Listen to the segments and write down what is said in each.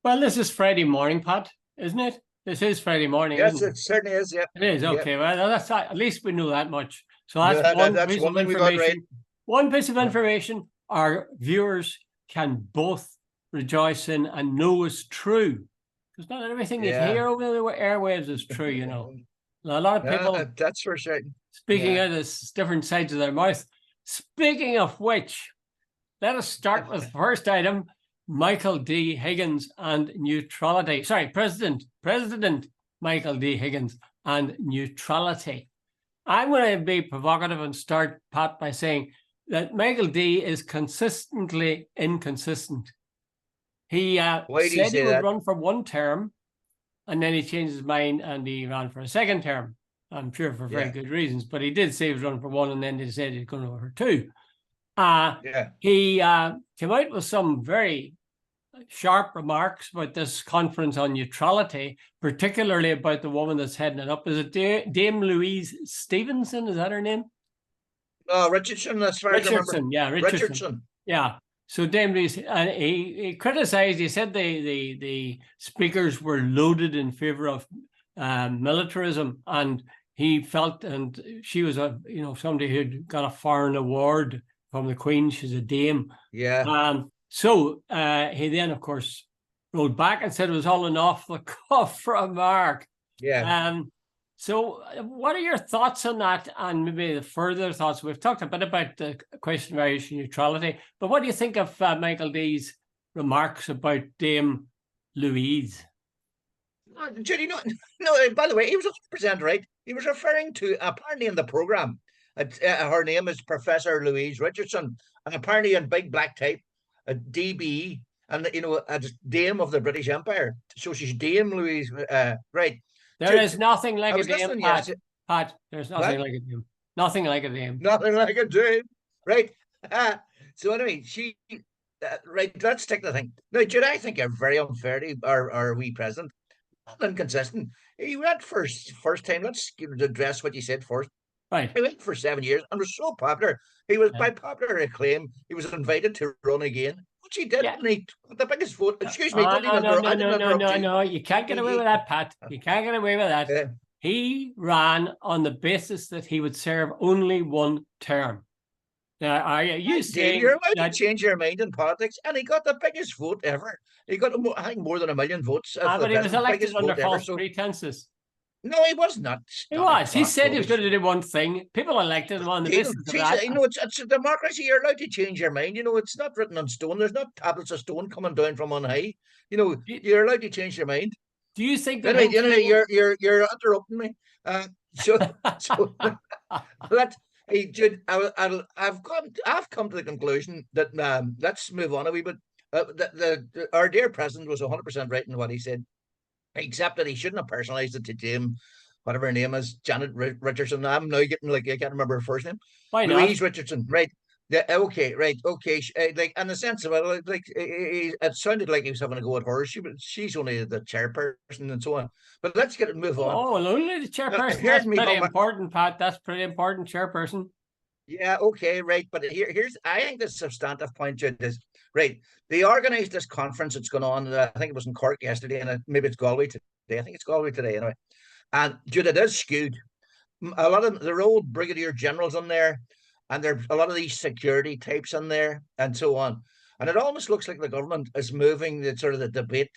Well, this is Friday morning, Pat, isn't it? This is Friday morning, Yes, isn't it? it certainly is. Yep. It is. Yep. Okay. Well, that's at least we know that much. So No, that's one that's piece one of thing we got right. information. One piece of Yeah. information our viewers can both rejoice in and know is true. Because not everything you Yeah. hear over the airwaves is true, you know. A lot of people That's for certain. speaking Yeah. out of different sides of their mouth. Speaking of which, let us start with the first item. Michael D. Higgins and neutrality. Sorry, President Michael D. Higgins and neutrality. I'm going to be provocative and start, Pat, by saying that Michael D. is consistently inconsistent. He Why do you said he say would that? run for one term, and then he changed his mind and he ran for a second term. I'm sure for very Yeah. good reasons, but he did say he was running for one, and then he said he's going to run for two. Yeah. He came out with some very sharp remarks about this conference on neutrality, particularly about the woman that's heading it up. Is it Dame Louise Stevenson? Is that her name? Oh, Richardson, as far as I remember. Richardson, yeah, Richardson. Yeah. So Dame Louise, he criticised. He said the speakers were loaded in favour of militarism, and he felt, and she was somebody who'd got a foreign award from the Queen. She's a dame. Yeah. So he then, of course, wrote back and said it was all an off the cuff remark. Yeah. So what are your thoughts on that, and maybe the further thoughts? We've talked a bit about the question of Irish neutrality, but what do you think of Michael D's remarks about Dame Louise? Judy, no, by the way, he was 100% right. He was referring to, apparently in the programme, her name is Professor Louise Richardson, and apparently in big black type, a DBE, and a Dame of the British Empire. So she's Dame Louise, right? There is nothing like a dame, Pat. Yesterday. Pat, there's nothing like a dame. Nothing like a dame. Nothing like a dame, right? So anyway, right. Let's take the thing. Now, Jude, I think you're very unfair to our wee president. Inconsistent. He went first time. Let's address what you said first. Right. He went for 7 years and was so popular. He was, by popular acclaim, he was invited to run again, which he did. And he got the biggest vote. Excuse me. No. You can't get away with that, Pat. You can't get away with that. He ran on the basis that he would serve only one term. Now, are you saying you're allowed to change your mind in politics? And he got the biggest vote ever. He got, I think, more than 1 million votes. But he was elected under false pretenses. No, he was not. He was. He said he was going to do one thing. People elected him on the basis of that. It's a democracy. You're allowed to change your mind. It's not written on stone. There's not tablets of stone coming down from on high. You're allowed to change your mind. Do you think that? Anyway, you're interrupting me. So Hey, Jude, I've come to the conclusion that let's move on a wee bit. Our dear president was 100% right in what he said, except that he shouldn't have personalised it to Dame, whatever her name is, Janet Richardson. I'm now getting I can't remember her first name. Why not? Louise Richardson, right? Yeah, okay, right, okay. Like in the sense of it, it sounded like he was having a go at her. She's only the chairperson and so on. But let's move on. Oh, well, only the chairperson. That's pretty important, Pat. That's pretty important, chairperson. Yeah, okay, right. But here's I think the substantive point to this. Right, they organised this conference. It's going on. I think it was in Cork yesterday, and maybe it's Galway today. I think it's Galway today, anyway. And Jude, it is skewed. A lot of the old brigadier generals in there, and there's a lot of these security types in there, and so on. And it almost looks like the government is moving the sort of the debate.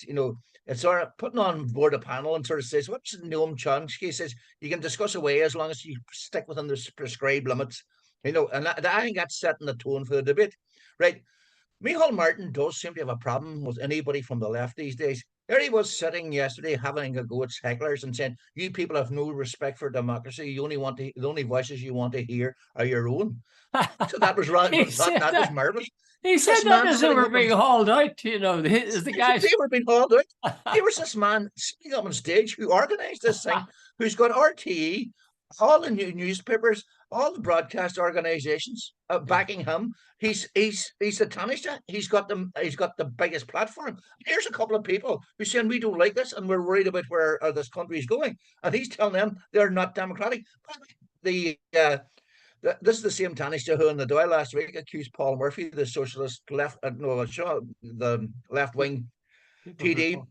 It's sort of putting on board a panel and sort of says, "What's Noam Chomsky says? You can discuss away as long as you stick within the prescribed limits." And I think that's setting the tone for the debate, right? Micheál Martin does seem to have a problem with anybody from the left these days. There he was sitting yesterday having a go at hecklers and saying, "You people have no respect for democracy. The only voices you want to hear are your own." So that was right. That was marvelous. He said that as they were being hauled out. The guys they were being hauled out. There was this man sitting up on stage who organised this thing, who's got RTE, all the newspapers, all the broadcast organizations backing him. He's the Taoiseach. He's got the biggest platform. Here's a couple of people who saying we don't like this and we're worried about where this country is going, and he's telling them they're not democratic. This is the same Taoiseach who in the Dáil last week accused Paul Murphy, the socialist the left wing TD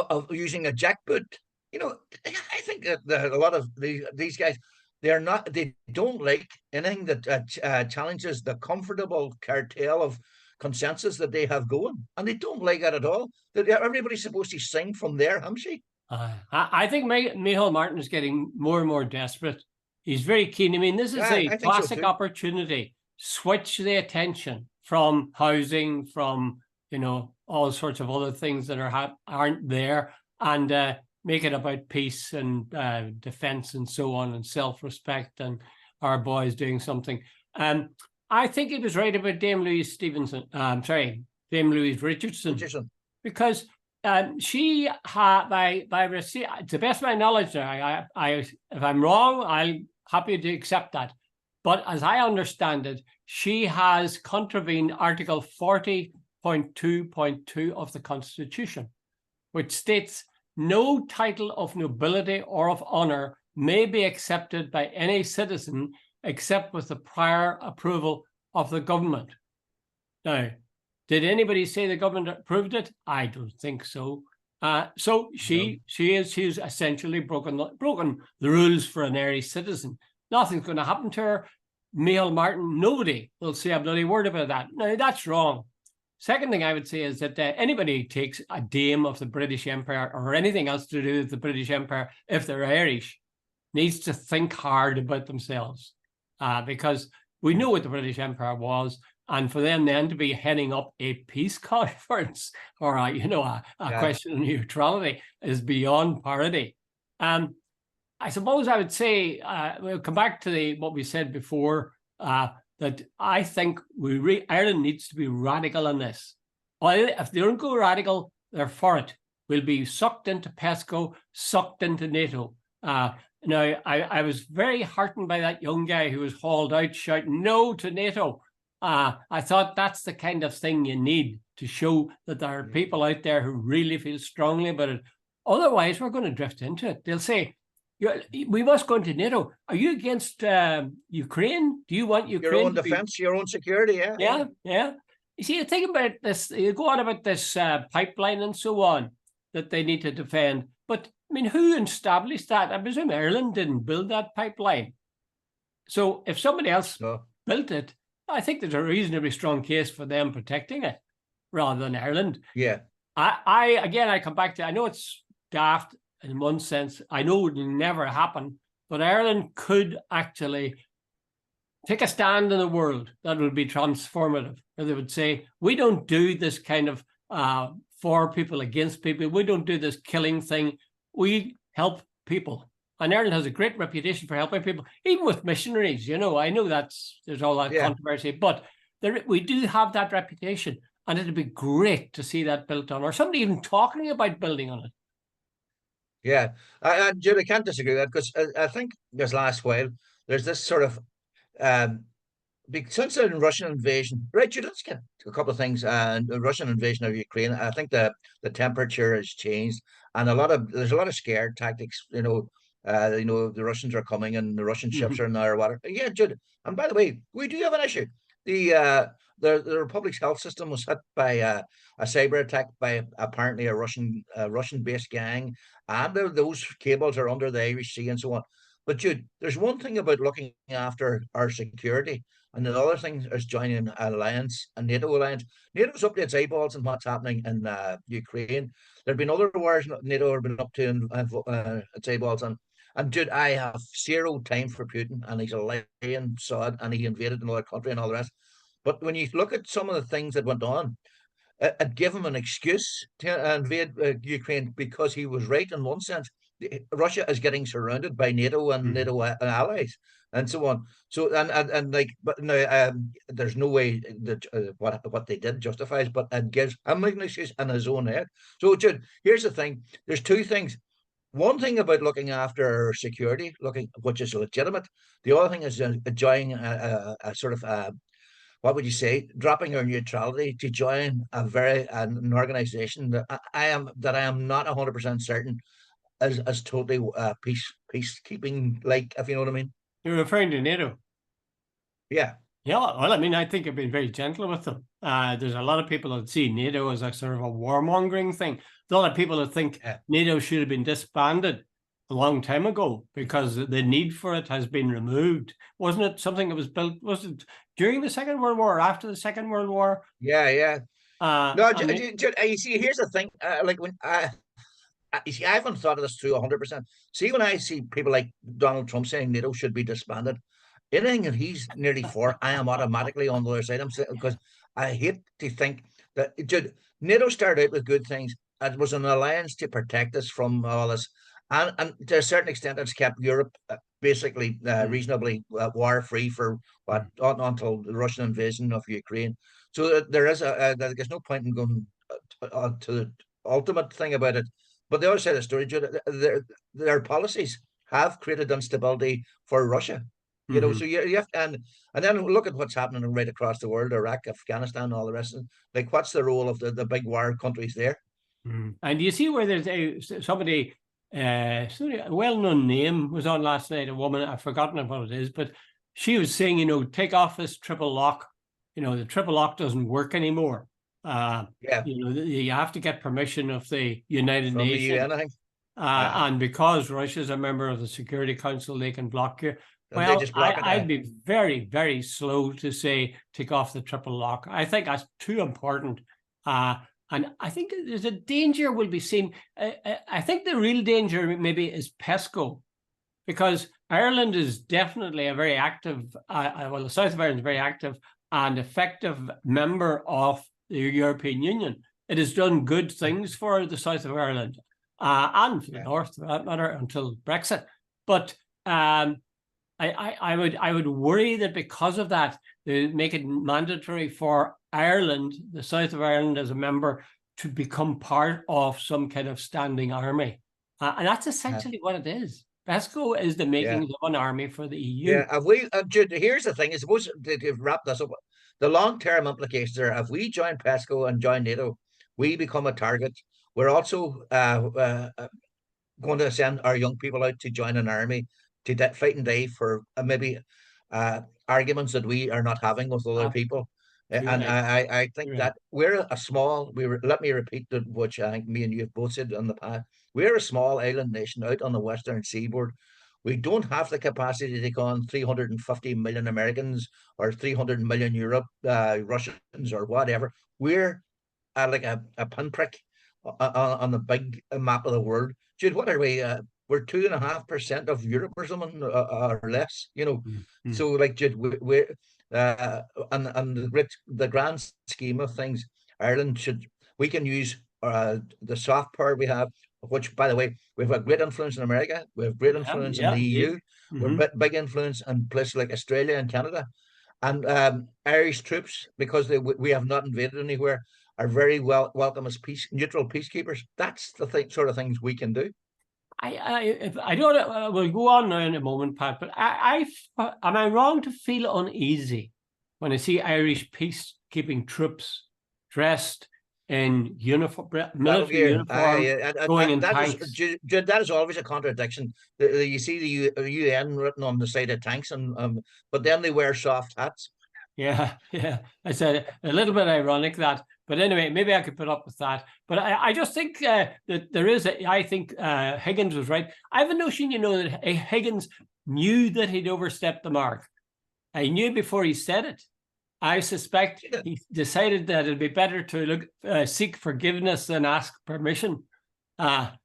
of using a jackboot. You know, I think that a lot of these guys, they don't like anything that challenges the comfortable cartel of consensus that they have going, and they don't like that at all. That everybody's supposed to sing from their hymn sheet. I think Micheál Martin is getting more and more desperate. He's very keen. I mean, this is a classic opportunity. Switch the attention from housing, from all sorts of other things that aren't there, and make it about peace and defense and so on, and self-respect, and our boys doing something. I think he was right about Dame Louise Dame Louise Richardson. Because she had, to the best of my knowledge, if I'm wrong, I'm happy to accept that. But as I understand it, she has contravened Article 40.2.2 of the Constitution, which states no title of nobility or of honor may be accepted by any citizen except with the prior approval of the government. Now, did anybody say the government approved it? I don't think so. So she's essentially broken the rules for an Irish citizen. Nothing's going to happen to her. Micheál Martin, nobody will say a bloody word about that. No, that's wrong. Second thing I would say is that anybody who takes a dame of the British Empire or anything else to do with the British Empire, if they're Irish, needs to think hard about themselves, because we know what the British Empire was. And for them then to be heading up a peace conference or a question of neutrality is beyond parody. I suppose I would say we'll come back to what we said before, that I think Ireland needs to be radical in this. If they don't go radical, they're for it. We'll be sucked into PESCO, sucked into NATO. Now, I was very heartened by that young guy who was hauled out shouting no to NATO. I thought that's the kind of thing you need to show that there are people out there who really feel strongly about it. Otherwise, we're going to drift into it. They'll say, we must go into NATO. Are you against Ukraine? Do you want Ukraine? Your own defense, your own security, yeah. You see, think about this. You go on about this pipeline and so on that they need to defend. But, I mean, who established that? I presume Ireland didn't build that pipeline. So if somebody else built it, I think there's a reasonably strong case for them protecting it rather than Ireland. Yeah. I come back to, I know it's daft in one sense. I know it will never happen, but Ireland could actually take a stand in the world that would be transformative. Where they would say, we don't do this kind of for people, against people. We don't do this killing thing. We help people. And Ireland has a great reputation for helping people, even with missionaries. I know there's all that controversy, but we do have that reputation, and it'd be great to see that built on, or somebody even talking about building on it. Yeah, Jude, I can't disagree with that, because I think this last while there's this sort of since the Russian invasion, right? Jude, let's get a couple of things. The Russian invasion of Ukraine, I think the temperature has changed, and there's a lot of scare tactics. The Russians are coming and the Russian ships are in our water. Yeah, Jude. And by the way, we do have an issue. The Republic's health system was hit by a cyber attack by apparently a Russian-based gang, and those cables are under the Irish Sea and so on. But Jude, there's one thing about looking after our security, and the other thing is joining an alliance, a NATO alliance. NATO's up to its eyeballs in what's happening in Ukraine. There have been other wars NATO have been up to its eyeballs on. And Jude, I have zero time for Putin, and he's a lying sod, and he invaded another country and all the rest. But when you look at some of the things that went on, it gave him an excuse to invade Ukraine, because he was right in one sense. Russia is getting surrounded by NATO and NATO allies and so on. So but now there's no way that what they did justifies, but it gives him an excuse in his own head. So Jude, here's the thing: there's two things. One thing about looking after security, which is legitimate. The other thing is enjoying a sort of what would you say, dropping our neutrality to join an organization that I am not 100% certain as totally peacekeeping, like, if you know what I mean. You're referring to NATO. Yeah. Yeah, well, I mean, I think I've been very gentle with them. There's a lot of people that see NATO as a sort of a warmongering thing. There's a lot of people that think NATO should have been disbanded a long time ago because the need for it has been removed. Wasn't it something that was built? Was it during the Second World War or after the Second World War? Yeah, yeah. No, I mean, you see, here's the thing. Like when you see, I haven't thought of this through 100%. See, when I see people like Donald Trump saying NATO should be disbanded, anything that he's nearly for, I am automatically on the other side. I'm saying because I hate to think that NATO started out with good things. It was an alliance to protect us from all this, and to a certain extent, it's kept Europe basically reasonably war free for until the Russian invasion of Ukraine. So there is there's no point in going to the ultimate thing about it. But the other side of the story, Jude, their policies have created instability for Russia. You know, so you have and then look at what's happening right across the world, Iraq, Afghanistan, all the rest of it. Like, what's the role of the big war countries there? And you see where there's somebody, a well-known name was on last night, a woman, I've forgotten what it is, but she was saying, you know, take off this triple lock. You know, the triple lock doesn't work anymore. You know, you have to get permission of the United From Nations. the UN, I think. And because Russia's a member of the Security Council, they can block you. And they just block it. I'd be very, very slow to say take off the triple lock. I think that's too important. And I think there's a danger will be seen. I think the real danger maybe is PESCO, because Ireland is definitely a very active, well, the South of Ireland is a very active and effective member of the European Union. It has done good things for the South of Ireland and for the North, for that matter, until Brexit. But I would worry that because of that, they make it mandatory for Ireland, the South of Ireland, as a member, to become part of some kind of standing army. And that's essentially what it is. PESCO is the making of an army for the EU. Yeah, have we, Jude, here's the thing, I suppose to wrap this up, the long-term implications are if we join PESCO and join NATO, we become a target. We're also going to send our young people out to join an army to fight and die for maybe arguments that we are not having with other people. And I think that we're a small, let me repeat which I think me and you have both said in the past. We're a small island nation out on the western seaboard. We don't have the capacity to take on 350 million Americans or 300 million Russians or whatever. We're like a pinprick on the big map of the world. Jude, what are we? We're 2.5% of Europe or something or less, you know. So like, Jude, we're and the grand scheme of things, Ireland we can use the soft power we have, which, by the way, we have a great influence in America. We have great influence in the EU. We're big influence in places like Australia and Canada. And Irish troops, because we have not invaded anywhere, are very welcome as neutral peacekeepers. That's the sort of things we can do. I don't. We'll go on now in a moment, Pat. But am I wrong to feel uneasy when I see Irish peacekeeping troops dressed in military uniform, going in tanks? That is always a contradiction. You see the UN written on the side of tanks, but then they wear soft hats. Yeah. I said a little bit ironic that, but anyway, maybe I could put up with that. But I just think that there is. I think Higgins was right. I have a notion, you know, that Higgins knew that he'd overstepped the mark. I knew before he said it. I suspect he decided that it'd be better to seek forgiveness than ask permission.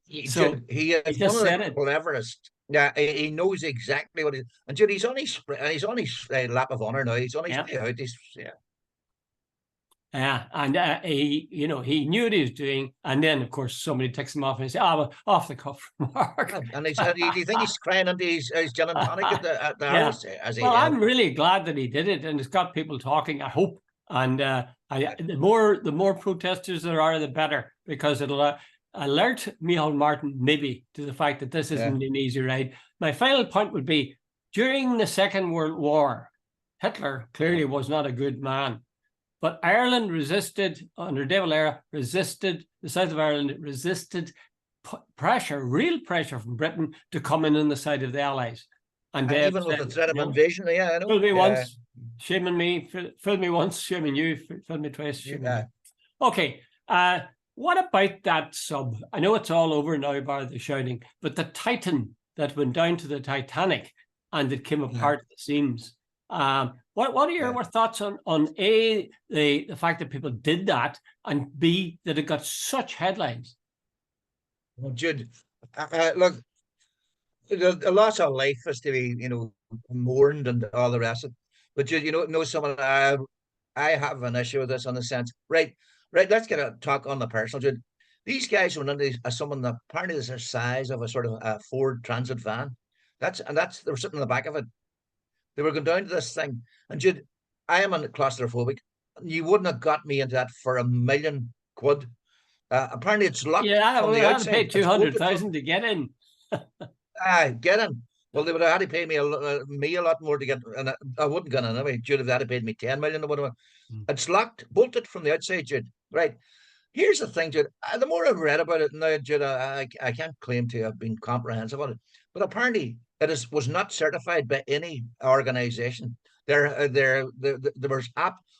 He is one of the cleverest. Yeah, he knows exactly what and Jude, he's on his lap of honor now. He's on his way out. And he knew what he was doing, and then of course somebody takes him off and he says, "Oh, well, off the cuff remark." And do you think he's crying into his gin and tonic at the house? I'm really glad that he did it, and it's got people talking, I hope. And the more protesters there are, the better, because it'll alert Micheál Martin maybe to the fact that this isn't an easy ride. My final point would be, during the Second World War, Hitler clearly was not a good man. But Ireland resisted, under De Valera, the South of Ireland resisted real pressure from Britain to come in on the side of the Allies. And even with the threat of invasion, I know. Once Shaming me, fool me once, shaming you, fool me twice, shaming you. Okay. What about that sub? I know it's all over now by the shouting, but the Titan that went down to the Titanic and it came apart at the seams. What are your thoughts on A, the fact that people did that, and B, that it got such headlines? Well, Jude, look, the loss of life is to be, mourned and all the rest of it. But Jude, someone I have an issue with this in the sense, right, let's get a talk on the personal, Jude. These guys went into someone that apparently is the size of a sort of a Ford Transit van. They were sitting in the back of it. They were going down to this thing. And Jude, I am claustrophobic. You wouldn't have got me into that for £1,000,000. Apparently it's locked from the outside. I had to pay 200,000 to get in. Get in. Well, they would have had to pay me a lot more to get, and I wouldn't get in anyway. Jude, if they had to pay me 10 million or whatever. It's locked, bolted from the outside, Jude. Right. Here's the thing, Jude. The more I've read about it now, Jude, I can't claim to have been comprehensive on it, but apparently it was not certified by any organization. There was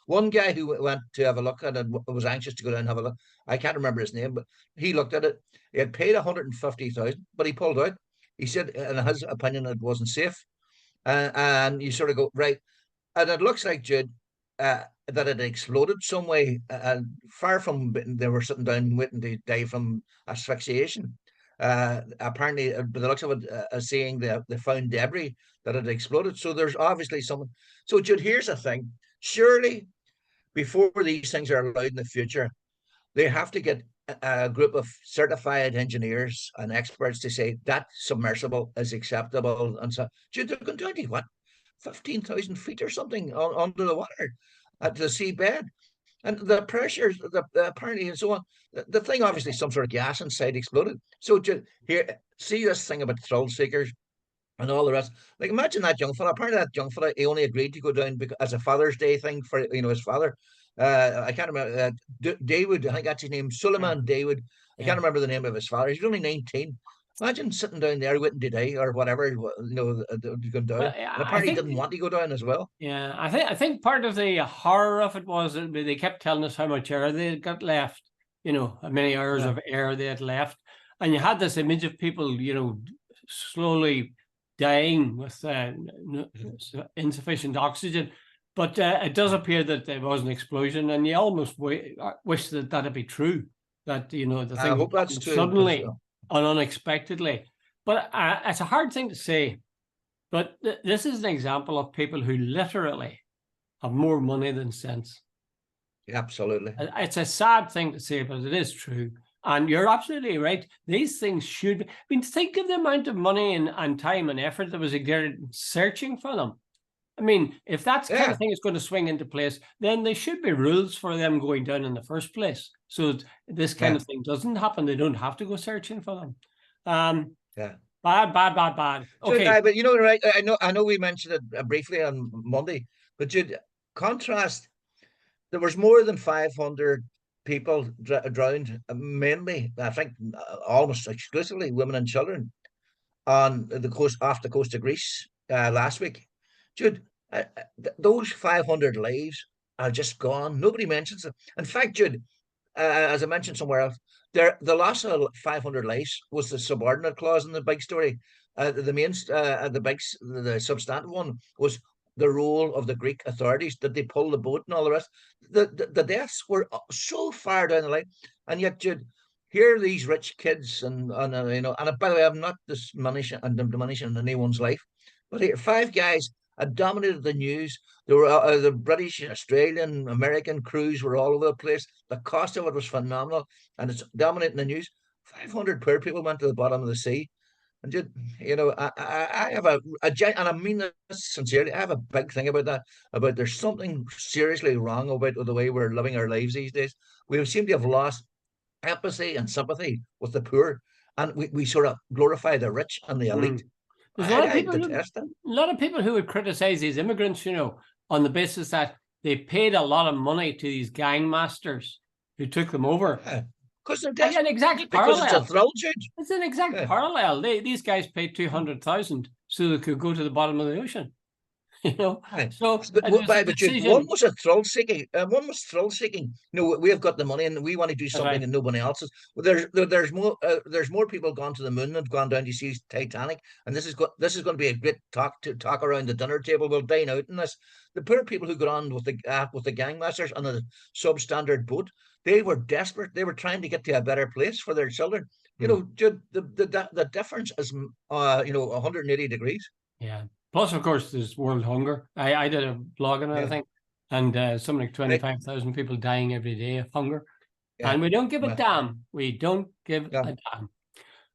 one guy who went to have a look at it, was anxious to go down and have a look. I can't remember his name, but he looked at it. He had paid 150,000, but he pulled out. He said, in his opinion, it wasn't safe. And you sort of go, right. And it looks like, Jude, that it exploded some way, far from they were sitting down waiting to die from asphyxiation. Apparently, by the looks of it, seeing they found debris that had exploded. So there's obviously someone. So, Jude, here's the thing. Surely, before these things are allowed in the future, they have to get a group of certified engineers and experts to say that submersible is acceptable. And so, Jude, they're going down to what, 15,000 feet or something under the water at the seabed. And the pressures, apparently, and so on. The thing, obviously, some sort of gas inside exploded. So, here, see this thing about thrill seekers and all the rest. Like, imagine that young fella. Apparently, that young fella, he only agreed to go down as a Father's Day thing for his father. I can't remember. David, I think that's his name. Suleiman David. I can't remember the name of his father. He's only 19. Imagine sitting down there waiting to die or whatever, going down. And apparently he didn't want to go down as well. Yeah, I think part of the horror of it was that they kept telling us how much air they had got left, how many hours of air they had left. And you had this image of people, slowly dying with insufficient oxygen. But it does appear that there was an explosion, and you almost wish that that'd be true. That the thing I hope that's true, suddenly and unexpectedly. But it's a hard thing to say. But this is an example of people who literally have more money than sense. Absolutely, it's a sad thing to say, but it is true. And you're absolutely right. These things should be. I mean, think of the amount of money and time and effort that was exerted searching for them. I mean, if that kind of thing is going to swing into place, then there should be rules for them going down in the first place. So this kind of thing doesn't happen. They don't have to go searching for them. Bad. Okay. So, but right? I know we mentioned it briefly on Monday, but Jude, contrast, there was more than 500 people drowned, mainly, I think, almost exclusively women and children on the coast, off the coast of Greece last week. Jude, those 500 lives are just gone. Nobody mentions it. In fact, Jude, as I mentioned somewhere else, the loss of 500 lives was the subordinate clause in the big story. The substantive one was the role of the Greek authorities. Did they pull the boat and all the rest? The deaths were so far down the line, and yet, Jude, here are these rich kids, and by the way, I'm not diminishing anyone's life, but here 5 guys had dominated the news. There were the British, Australian, American crews were all over the place. The cost of it was phenomenal, and it's dominating the news. 500 poor people went to the bottom of the sea. And I have and I mean this sincerely, I have a big thing about that, about there's something seriously wrong about the way we're living our lives these days. We seem to have lost empathy and sympathy with the poor, and we sort of glorify the rich and the elite. There's a lot of people who would criticize these immigrants, on the basis that they paid a lot of money to these gang masters who took them over. Because they're desperate. An exact parallel. Because it's a thrill, Jude. It's an exact parallel. These guys paid 200,000 so they could go to the bottom of the ocean. you know. Aye. So But, it was a but decision. one was a thrill seeking. One was thrill seeking. No, we've got the money and we want to do That's something right. that nobody else is. Well, there's more people gone to the moon than gone down to see Titanic, and this is going to be a great talk around the dinner table. We'll dine out in this. The poor people who got on with the gangmasters on a substandard boat, they were desperate. They were trying to get to a better place for their children. You know, the difference is 180 degrees. Yeah. Plus, of course, there's world hunger. I did a blog on it, I Yeah, think, and something like right. 25,000 people dying every day of hunger. Yeah, And we don't give a yeah, damn. We don't give yeah. a damn.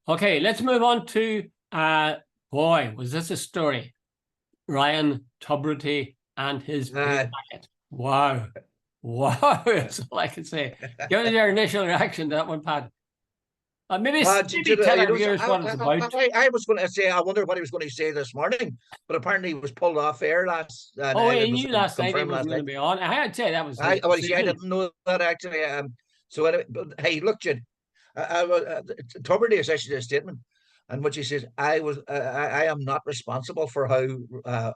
Okay, let's move on to, boy, was this a story? Ryan Tubridy and his pay Uh, packet. Wow. Wow, that's all I can say. Give us your initial reaction to that one, Pat. Maybe tell our viewers what it's about. I was going to say, I wonder what he was going to say this morning, but apparently he was pulled off air Oh, it he was knew last night he confirmed wasn't last going to night. be on. I'd say that was his Well, you see, I decision. didn't know that actually. So anyway, but hey, look, Jude, Tubridy has issued a statement, and what she says, I am not responsible for how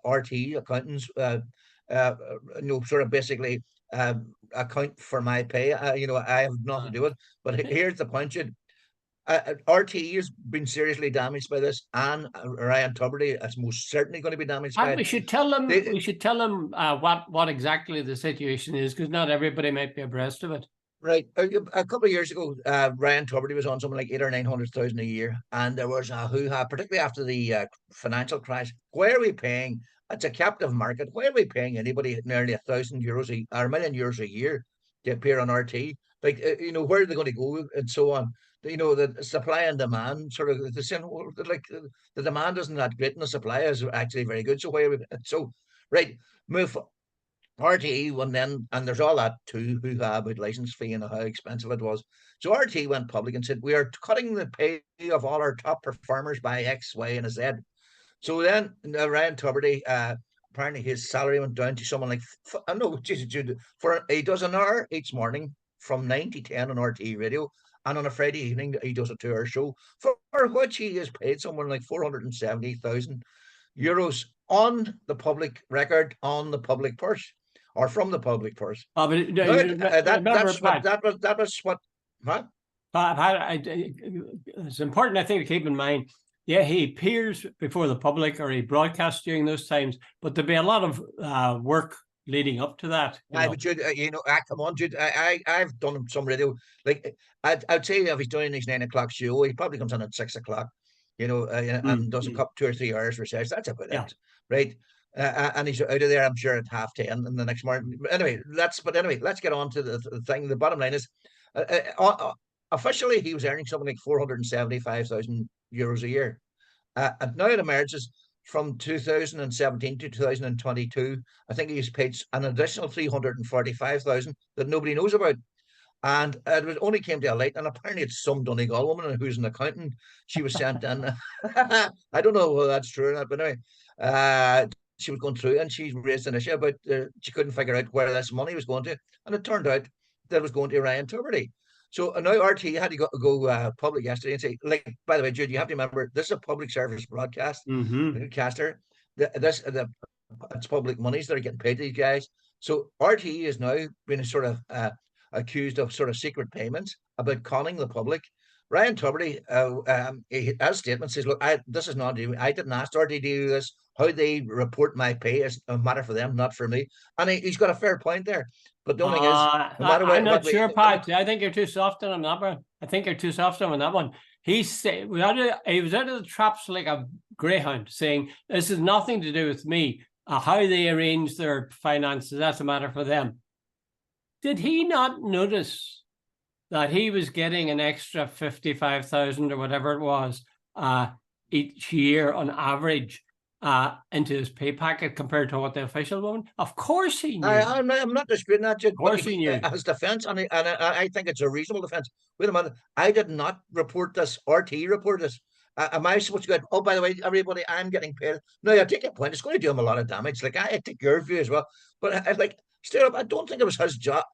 RT accountants, sort of basically account for my pay. I have nothing to do with it. But here's the point, Jude. RTE has been seriously damaged by this, and Ryan Tubridy is most certainly going to be damaged by And we it. should tell them. They, We should tell them what exactly the situation is, because not everybody might be abreast of it. right, a couple of years ago, Ryan Tubridy was on something like 800,000 or 900,000 a year, and there was a hoo-ha, particularly after the financial crash. Why are we paying? It's a captive market. Why are we paying anybody nearly €1,000 or €1,000,000 a year to appear on RT? Like, where are they going to go and so on? The supply and demand sort of the same. Like the demand isn't that great, and the supply is actually very good. So why are we? So right, move RTE went then, and there's all that too who about license fee and how expensive it was. So RTE went public and said we are cutting the pay of all our top performers by X, Y, and Z. So then Ryan Tubridy, apparently his salary went down to someone like I know, Jesus, for he does an hour each morning from 9 to 10 on RTE radio, and on a Friday evening he does a 2-hour show for which he is paid someone like €470,000 on the public record, on the public purse, or from the public purse. Oh, but That was what. Huh? It's important, I think, to keep in mind. Yeah, he appears before the public or he broadcasts during those times, but there'll be a lot of work leading up to that. But Jude, come on, Jude. I've done some radio. Like I'd say if he's doing his 9 o'clock show, he probably comes on at 6 o'clock. And does a couple 2 or 3 hours research. That's about it, right? And he's out of there, I'm sure, at 10:30 in the next morning. Anyway, let's get on to the thing. The bottom line is, officially, he was earning something like €475,000 a year. And now it emerges from 2017 to 2022. I think he's paid an additional 345,000 that nobody knows about. And it only came to a light, and apparently it's some Donegal woman who's an accountant. She was sent in. I don't know whether that's true or not, but anyway, she was going through and she raised an issue about she couldn't figure out where this money was going to, and it turned out that it was going to Ryan Tubridy. So now RT had to go public yesterday and say, like, by the way, Jude, you have to remember this is a public service broadcaster. It's public monies that are getting paid to these guys. So RT is now being sort of accused of sort of secret payments about conning the public. Ryan Tubridy, his statement says, "Look, this is not. I didn't ask RT to do this. How they report my pay is a matter for them, not for me." And he's got a fair point there. But the only thing is, no matter I'm not sure, Pat. I think you're too soft on him that one. I think you're too soft on him on that one. He was out of the traps like a greyhound, saying this has nothing to do with me. How they arrange their finances, that's a matter for them. Did he not notice that he was getting an extra 55,000 or whatever it was each year on average into his pay packet compared to what the official woman? Of course he knew. I'm not disputing that. Of course he knew. His defense, and I think it's a reasonable defense. Wait a minute, I did not report this. RT reported this. Am I supposed to go, oh, by the way, everybody, I'm getting paid? No, I take your point. It's going to do him a lot of damage. Like, I take your view as well. But still, I don't think it was his job.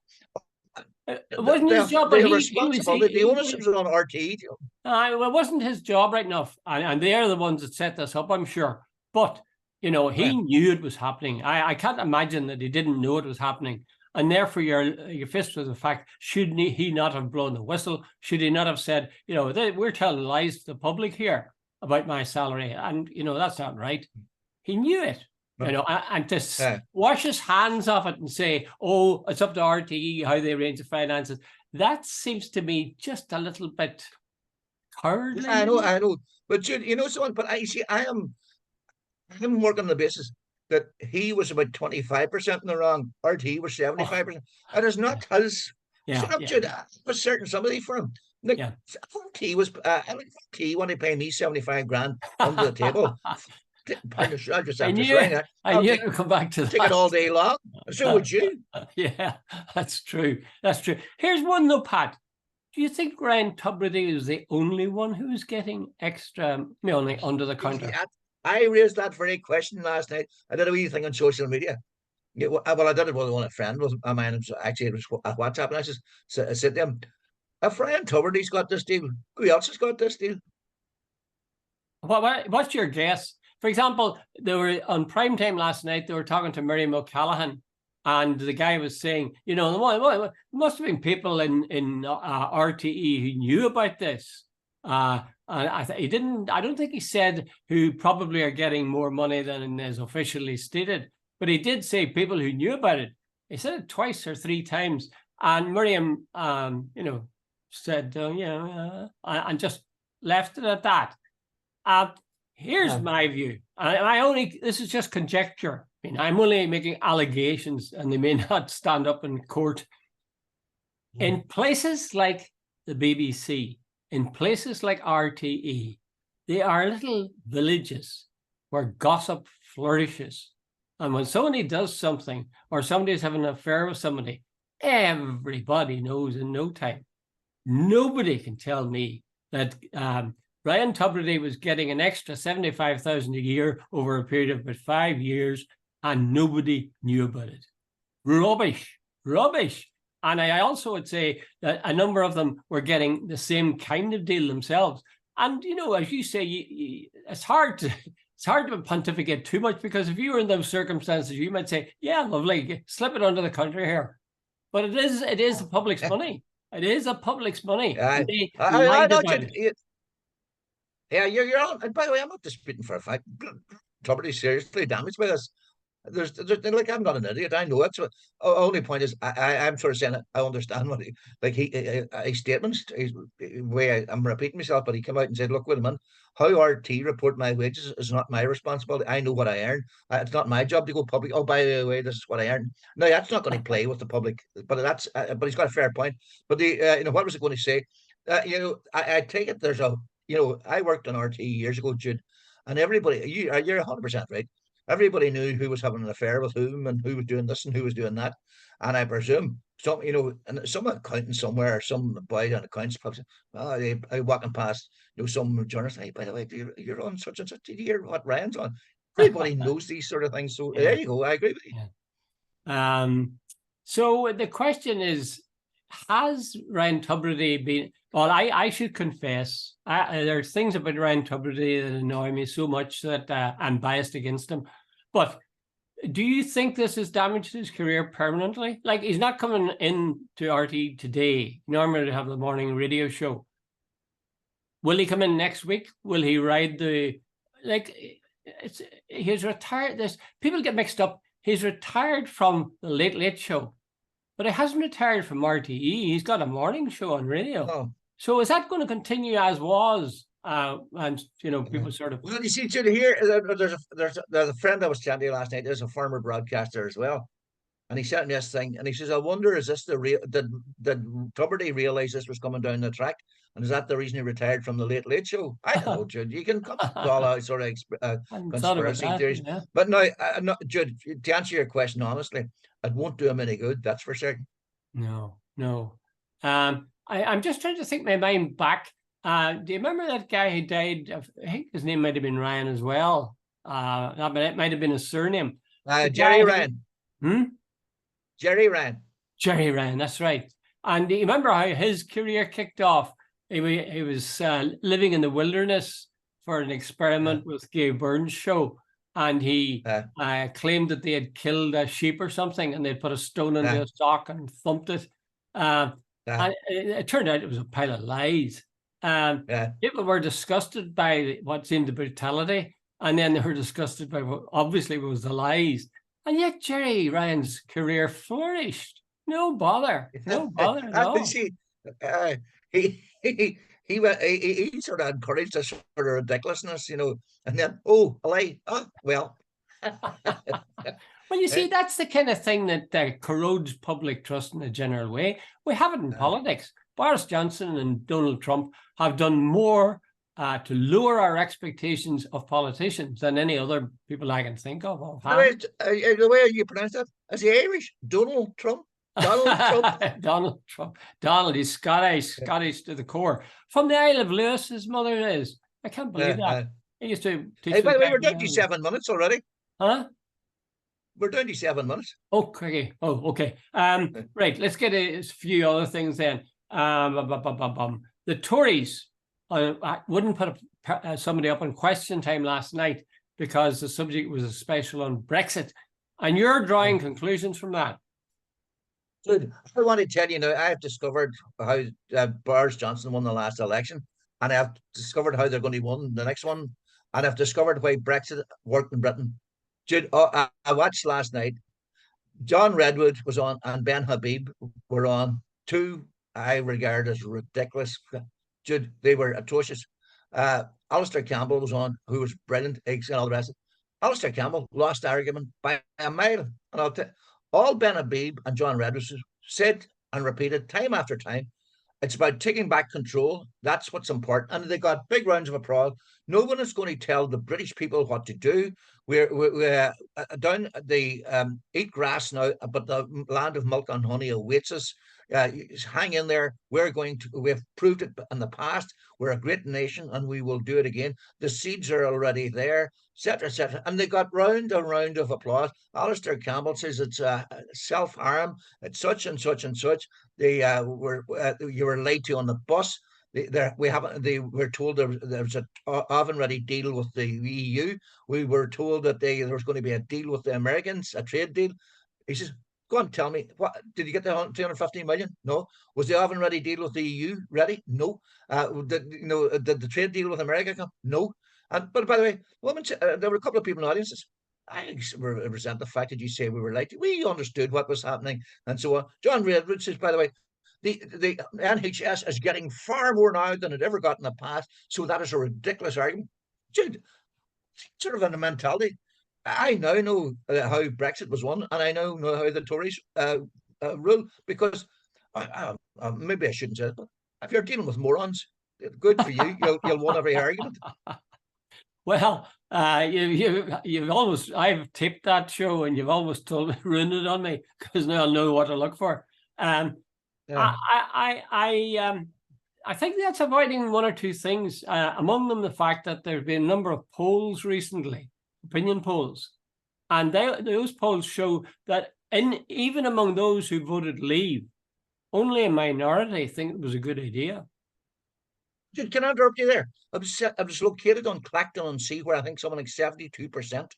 It wasn't his job, but the onus was on RT. It wasn't his job right enough. And they're the ones that set this up, I'm sure. But You know, he knew it was happening. I can't imagine that he didn't know it was happening. And therefore, you're faced with the fact, should he not have blown the whistle? Should he not have said, you know, we're telling lies to the public here about my salary? And, you know, that's not right. He knew it, you know, and to wash his hands off it and say, oh, it's up to RTE how they arrange the finances. That seems to me just a little bit cowardly. I know. But you know, someone, but I'm working on the basis that he was about 25% in the wrong. RT was 75%. It is not his. It was certain somebody for him. Like, RT was, RT wanted to pay me 75 grand under the table. I just have to swing it. I knew to come back to that. Take it all day long. So would you. Yeah, that's true. That's true. Here's one though, Pat. Do you think Ryan Tubridy is the only one who's getting extra money under the counter? I raised that very question last night. I did a wee thing on social media. Yeah, well, I did it with one friend was of mine. Actually, it was a WhatsApp, and I said to him, "If Ryan Tubridy's got this deal, who else has got this deal?" What's your guess? For example, they were on prime time last night. They were talking to Miriam O'Callaghan, and the guy was saying, you know, there must have been people in RTE who knew about this. He didn't. I don't think he said who probably are getting more money than is officially stated, but he did say people who knew about it. He said it twice or three times, and Miriam, you know, said, and just left it at that. Here's my view. This is just conjecture. I mean, I'm only making allegations, and they may not stand up in court. In places like the BBC, in places like RTE, they are little villages where gossip flourishes. And when somebody does something, or somebody's having an affair with somebody, everybody knows in no time. Nobody can tell me that Ryan Tubridy was getting an extra $75,000 a year over a period of about 5 years, and nobody knew about it. Rubbish. And I also would say that a number of them were getting the same kind of deal themselves. And, you know, as you say, it's hard to pontificate too much, because if you were in those circumstances, you might say, yeah, lovely, slip it under the counter here. But it is the public's money. It is the public's money. Yeah, you're on. And by the way, I'm not disputing for a fact. Tubridy's seriously damaged by this. There's like, I'm not an idiot. I know it. So only point is, I'm sort of saying I understand what his statements. I'm repeating myself, but he came out and said, "Look, wait a minute. How RT report my wages is not my responsibility. I know what I earn. It's not my job to go public. Oh, by the way, this is what I earn." No, that's not going to play with the public. But but he's got a fair point. But you know, what was it going to say? You know, I take it there's a. You know, I worked on RT years ago, Jude, and everybody, you're 100% right. Everybody knew who was having an affair with whom, and who was doing this and who was doing that. And I presume some, you know, and some accountant somewhere, or some boy on accounts, probably, I walking past, you know, some journalist, hey, by the way, you're on such and such. Did you hear what Ryan's on? Everybody knows these sort of things. So there you go. I agree with you. Yeah. So the question is, has Ryan Tubridy been? Well, I should confess, there's things about Ryan Tubridy that annoy me so much that I'm biased against him. But do you think this has damaged his career permanently? Like, he's not coming in to RT today. Normally to have the morning radio show. Will he come in next week? Will he ride he's retired. People get mixed up. He's retired from the Late Late Show, but he hasn't retired from RTE. He's got a morning show on radio. Oh. So is that going to continue as was? And you know, people sort of. Well, you see, Jude, here there's a friend I was chatting to last night. There's a former broadcaster as well, and he sent me this thing, and he says, "I wonder, is this the real? Did Tubridy realize this was coming down the track, and is that the reason he retired from the Late Late Show?" I don't know, Jude. You can come all out sort of conspiracy theories, yeah. But no, Jude, to answer your question honestly, it won't do him any good. That's for certain. No. I'm just trying to think my mind back. Do you remember that guy who died? I think his name might have been Ryan as well. It might have been his surname. Jerry Ryan. Jerry Ryan. Jerry Ryan, that's right. And do you remember how his career kicked off? He was living in the wilderness for an experiment with Gay Burns' show. and he claimed that they had killed a sheep or something, and they'd put a stone into a sock and thumped it. And it turned out it was a pile of lies. People were disgusted by what seemed the brutality, and then they were disgusted by what obviously was the lies. And yet Jerry Ryan's career flourished. No bother. No bother at all. See, he sort of encouraged this sort of ridiculousness, you know, and then, a lie. Oh, well. Well, you see, that's the kind of thing that corrodes public trust in a general way. We have it in politics. Boris Johnson and Donald Trump have done more to lower our expectations of politicians than any other people I can think of. The way you pronounce that, is he Irish? Donald Trump? Donald Trump? Donald Trump. Donald, he's Scottish to the core. From the Isle of Lewis, his mother is. I can't believe that. He used to teach. Hey, by the way, we're down to 7 minutes already. Huh? We're down to 7 minutes. Okay. Okay. Right. Let's get a few other things then. The Tories wouldn't put somebody up on Question Time last night because the subject was a special on Brexit, and you're drawing conclusions from that. Good. I want to tell you now, I have discovered how Boris Johnson won the last election, and I've discovered how they're going to win the next one, and I've discovered why Brexit worked in Britain. Jude, I watched last night. John Redwood was on, and Ben Habib were on. Two I regard as ridiculous. Jude, they were atrocious. Alistair Campbell was on, who was brilliant, and all the rest. Alistair Campbell lost argument by a mile, and I'll tell you, all Ben Habib and John Redwood said and repeated time after time, it's about taking back control. That's what's important. And they got big rounds of applause. No one is going to tell the British people what to do. We're down the eat grass now, but the land of milk and honey awaits us. Hang in there. We've proved it in the past. We're a great nation, and we will do it again. The seeds are already there, etc., etc. And they got round and round of applause. Alistair Campbell says it's self-harm. It's such and such and such. You were late to on the bus. We're told there was an oven-ready deal with the EU. We were told that there was going to be a deal with the Americans, a trade deal. He says, go on, tell me, what did you get the 250 million? No. Was the oven-ready deal with the EU ready? No. Did the trade deal with America come? No. But by the way, there were a couple of people in the audiences. I resent the fact that you say we were late. We understood what was happening and so on. John Redwood says, by the way, the NHS is getting far more now than it ever got in the past. So that is a ridiculous argument. Jude, sort of in a mentality. I now know how Brexit was won, and I now know how the Tories rule, because maybe I shouldn't say it, but if you're dealing with morons, good for you. You'll win every argument. Well, you've almost, I've taped that show, and you've almost ruined it on me, because now I'll know what to look for. I think that's avoiding one or two things. Among them, the fact that there's been a number of polls recently, opinion polls, and those polls show that even among those who voted leave, only a minority think it was a good idea. Can I interrupt you there? I was located on Clacton-on-Sea, where I think something like 72%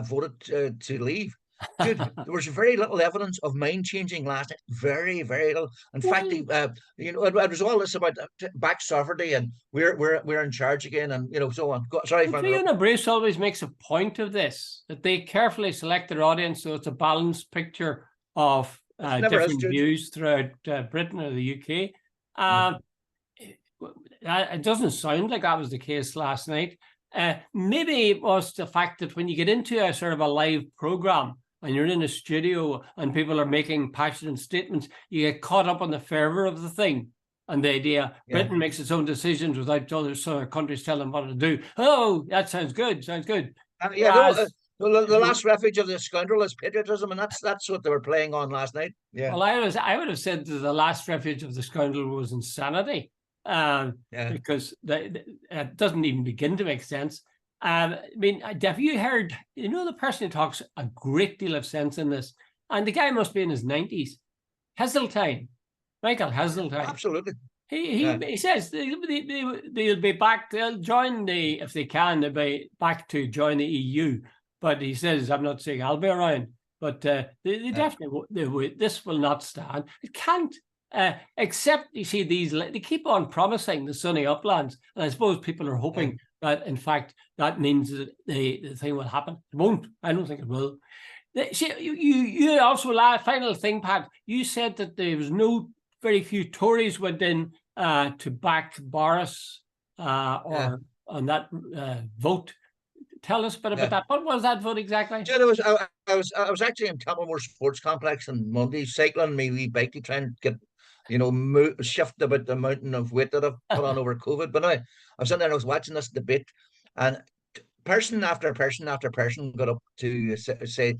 voted to leave. Dude, there was very little evidence of mind changing last night. Very, very little. In fact, it was all this about back sovereignty and we're in charge again, and so on. Sorry, Fiona Brace always makes a point of this, that they carefully select their audience so it's a balanced picture of different views throughout Britain or the UK. It doesn't sound like that was the case last night. Maybe it was the fact that when you get into a sort of a live program and you're in a studio and people are making passionate statements, you get caught up on the fervor of the thing and the idea Britain makes its own decisions without other countries telling them what to do. Oh, that sounds good. The last refuge of the scoundrel is patriotism, and that's what they were playing on last night. Yeah. Well, I would have said that the last refuge of the scoundrel was insanity. Because it doesn't even begin to make sense. I mean, have you heard, the person who talks a great deal of sense in this, and the guy must be in his 90s, Heseltine, Michael Heseltine. Absolutely. He says they'll be back, they'll join if they can, they'll be back to join the EU. but he says, I'm not saying I'll be around. But they definitely, this will not stand. It can't, except, you see, they keep on promising the sunny uplands. And I suppose people are hoping that, in fact, that means that the thing will happen. It won't. I don't think it will. See, you also, final thing, Pat, you said that there was very few Tories went in to back Boris or on that vote. Tell us a bit about that. What was that vote exactly? I was actually in Templemore Sports Complex on Monday, cycling my wee bike to try and get, shift about the mountain of weight that I've put on over COVID. But now I was sitting there and I was watching this debate, and person after person after person got up to say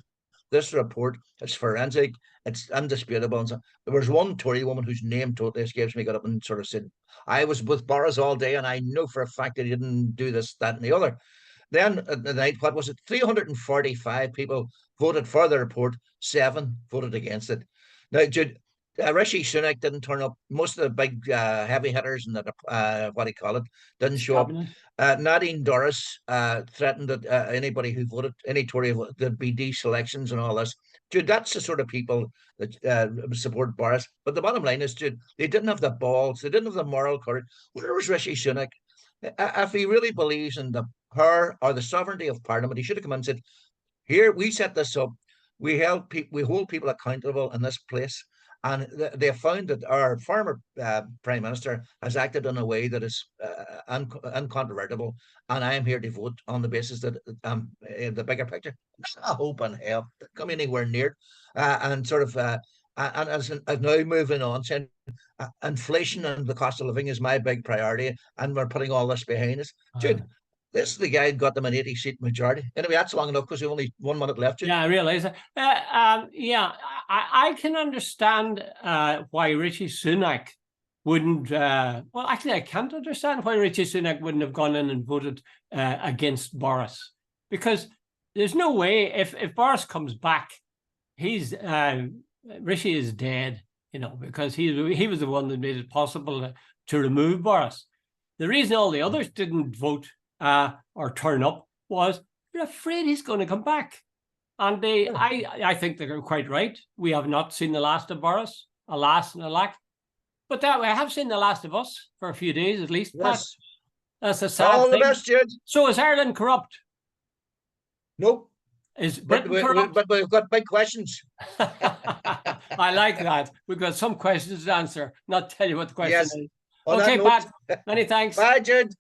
this report, it's forensic, it's indisputable. And so there was one Tory woman whose name totally escapes me, got up and sort of said, I was with Boris all day and I know for a fact that he didn't do this, that, and the other. Then at the night, what was it? 345 people voted for the report, 7 voted against it. Now, Jude, Rishi Sunak didn't turn up. Most of the big heavy hitters and what do you call it, didn't show up. Nadine Dorries threatened that anybody who voted, any Tory, there'd be deselections and all this. Jude, that's the sort of people that support Boris. But the bottom line is, Jude, they didn't have the balls, they didn't have the moral courage. Where was Rishi Sunak? If he really believes in the power or the sovereignty of Parliament, he should have come and said, here, we set this up, we hold people accountable in this place, and they have found that our former Prime Minister has acted in a way that is incontrovertible, and I am here to vote on the basis that the bigger picture, I hope in hell come anywhere near, and sort of and as now moving on, saying inflation and the cost of living is my big priority, and we're putting all this behind us. Jude, this is the guy who got them an 80-seat majority. Anyway, that's long enough because we only 1 minute left. Jude. Yeah, I realize that. I can understand why Rishi Sunak wouldn't. Well, actually, I can't understand why Rishi Sunak wouldn't have gone in and voted against Boris, because there's no way if Boris comes back, Rishi is dead, because he was the one that made it possible to remove Boris. The reason all the others didn't vote or turn up was they're afraid he's going to come back. And I think they're quite right. We have not seen the last of Boris, alas and alack. But we have seen the last of us for a few days at least. Yes. That's a sad all thing. The best, Jude. So is Ireland corrupt? Nope. Is Britain corrupt? But we've got big questions. I like that. We've got some questions to answer, not tell you what the question is. On Okay, Pat, many thanks. Bye, Jude.